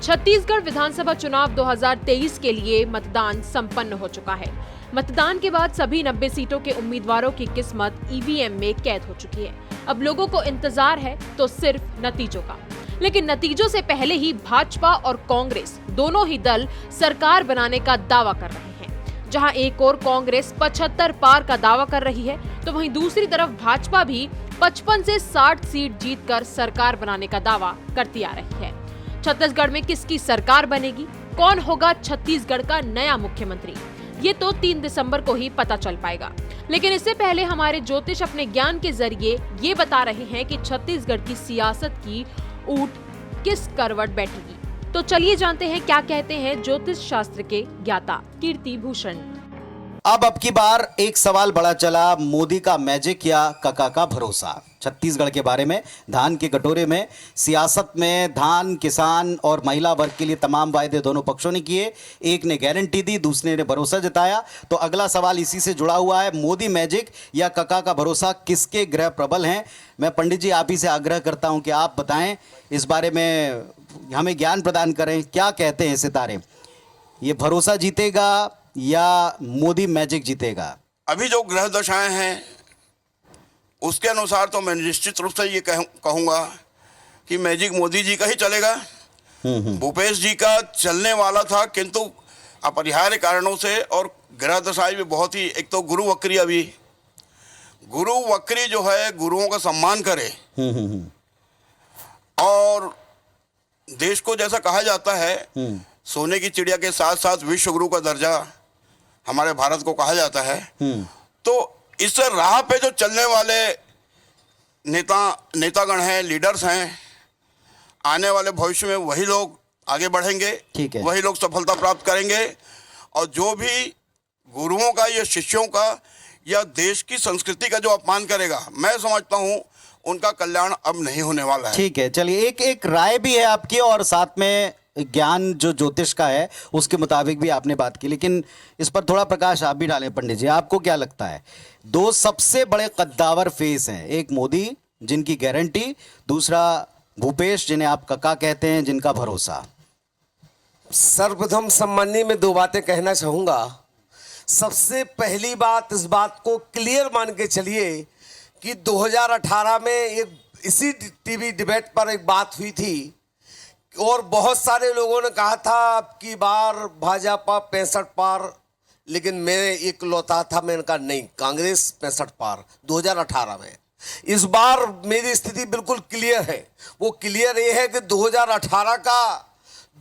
छत्तीसगढ़ विधानसभा चुनाव 2023 के लिए मतदान संपन्न हो चुका है। मतदान के बाद सभी 90 सीटों के उम्मीदवारों की किस्मत ईवीएम में कैद हो चुकी है। अब लोगों को इंतजार है तो सिर्फ नतीजों का। लेकिन नतीजों से पहले ही भाजपा और कांग्रेस दोनों ही दल सरकार बनाने का दावा कर रहे हैं। जहां एक ओर कांग्रेस 75 पार का दावा कर रही है, तो वहीं दूसरी तरफ भाजपा भी 55 से 60 सीट जीतकर सरकार बनाने का दावा करती आ रही है। छत्तीसगढ़ में किसकी सरकार बनेगी, कौन होगा छत्तीसगढ़ का नया मुख्यमंत्री, ये तो 3 दिसंबर को ही पता चल पाएगा। लेकिन इससे पहले हमारे ज्योतिष अपने ज्ञान के जरिए ये बता रहे हैं कि छत्तीसगढ़ की सियासत की ऊंट किस करवट बैठेगी। तो चलिए जानते हैं क्या कहते हैं ज्योतिष शास्त्र के ज्ञाता कीर्ति भूषण। अब की बार एक सवाल बड़ा चला, मोदी का मैजिक या काका का भरोसा। छत्तीसगढ़ के बारे में, धान के कटोरे में, सियासत में धान, किसान और महिला वर्ग के लिए तमाम वायदे दोनों पक्षों ने किए। एक ने गारंटी दी, दूसरे ने भरोसा जताया। तो अगला सवाल इसी से जुड़ा हुआ है, मोदी मैजिक या काका का भरोसा, किसके ग्रह प्रबल हैं? मैं पंडित जी आप ही से आग्रह करता हूं कि आप बताएं, इस बारे में हमें ज्ञान प्रदान करें। क्या कहते हैं सितारे, ये भरोसा जीतेगा या मोदी मैजिक जीतेगा? अभी जो ग्रह दशाएं हैं उसके अनुसार तो मैं निश्चित रूप से ये कहूँगा कि मैजिक मोदी जी का ही चलेगा। भूपेश जी का चलने वाला था, किंतु अपरिहार्य कारणों से, और ग्रह दशाएं भी बहुत ही, एक तो गुरु वक्री, अभी गुरु वक्री जो है गुरुओं का सम्मान करे और देश को, जैसा कहा जाता है, सोने की चिड़िया के साथ साथ विश्व गुरु का दर्जा हमारे भारत को कहा जाता है। तो इस राह पे जो चलने वाले नेतागण हैं, लीडर्स हैं, आने वाले भविष्य में वही लोग आगे बढ़ेंगे, वही लोग सफलता प्राप्त करेंगे। और जो भी गुरुओं का या शिष्यों का या देश की संस्कृति का जो अपमान करेगा, मैं समझता हूँ उनका कल्याण अब नहीं होने वाला है। ठीक है, चलिए एक राय भी है आपकी और साथ में ज्ञान जो ज्योतिष का है उसके मुताबिक भी आपने बात की, लेकिन इस पर थोड़ा प्रकाश आप भी डालें पंडित जी। आपको क्या लगता है, दो सबसे बड़े कद्दावर फेस हैं, एक मोदी जिनकी गारंटी, दूसरा भूपेश जिन्हें आप काका कहते हैं, जिनका भरोसा? सर्वप्रथम सम्मानी में 2 बातें कहना चाहूंगा। सबसे पहली बात, इस बात को क्लियर मान के चलिए कि 2018 में एक इसी टीवी डिबेट पर एक बात हुई थी और बहुत सारे लोगों ने कहा था अब की बार भाजपा 65 पार, लेकिन मैं एक लौटा था, मैंने कहा नहीं, कांग्रेस 65 पार 2018 में। इस बार मेरी स्थिति बिल्कुल क्लियर है। वो क्लियर ये है कि 2018 का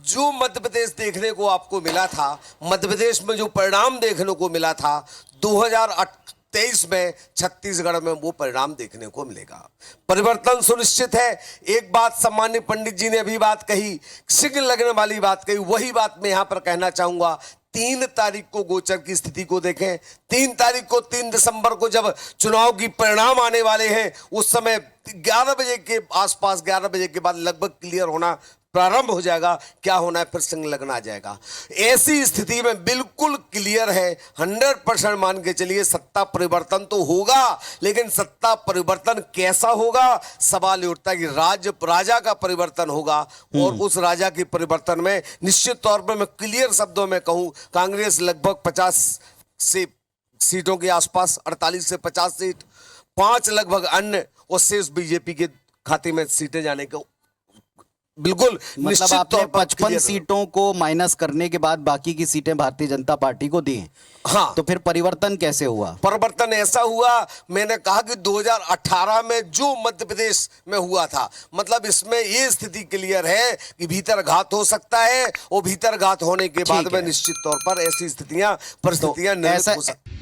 जो मध्य प्रदेश देखने को आपको मिला था, मध्य प्रदेश में जो परिणाम देखने को मिला था, 2023 में छत्तीसगढ़ में वो परिणाम देखने को मिलेगा। परिवर्तन सुनिश्चित है। एक बात सम्मानित पंडित जी ने अभी बात कही, सिग्नल लगने वाली बात कही, वही बात मैं यहाँ पर कहना चाहूंगा। 3 तारीख को गोचर की स्थिति को देखें। 3 तारीख को, 3 दिसंबर को जब चुनाव की परिणाम आने वाले हैं, उस समय 11 बजे के आसपास, 11 बजे के बाद लगभग क्लियर होना प्रारंभ हो जाएगा, क्या होना है, फिर सिग्नल लगना आ जाएगा। ऐसी स्थिति में बिल्कुल क्लियर है, 100% मान के चलिए सत्ता परिवर्तन तो होगा, लेकिन सत्ता परिवर्तन कैसा होगा, सवाल उठता है कि राजा का परिवर्तन होगा। और उस राजा के परिवर्तन में निश्चित तौर पर मैं क्लियर शब्दों में कहूं, कांग्रेस लगभग 50 से सीटों के आसपास, 48 से 50 सीट, 5 लगभग अन्य और शेष बीजेपी के खाते में सीटें जाने को बिल्कुल मतलब आपने 55 सीटों को माइनस करने के बाद बाकी की सीटें भारतीय जनता पार्टी को दी। हाँ, तो फिर परिवर्तन कैसे हुआ? परिवर्तन ऐसा हुआ, मैंने कहा कि 2018 में जो मध्य प्रदेश में हुआ था, मतलब इसमें ये स्थिति क्लियर है कि भीतर घात हो सकता है और भीतर घात होने के बाद में निश्चित तौर पर ऐसी स्थितियां, परिस्थितियां निर्मित हो सकती हैं।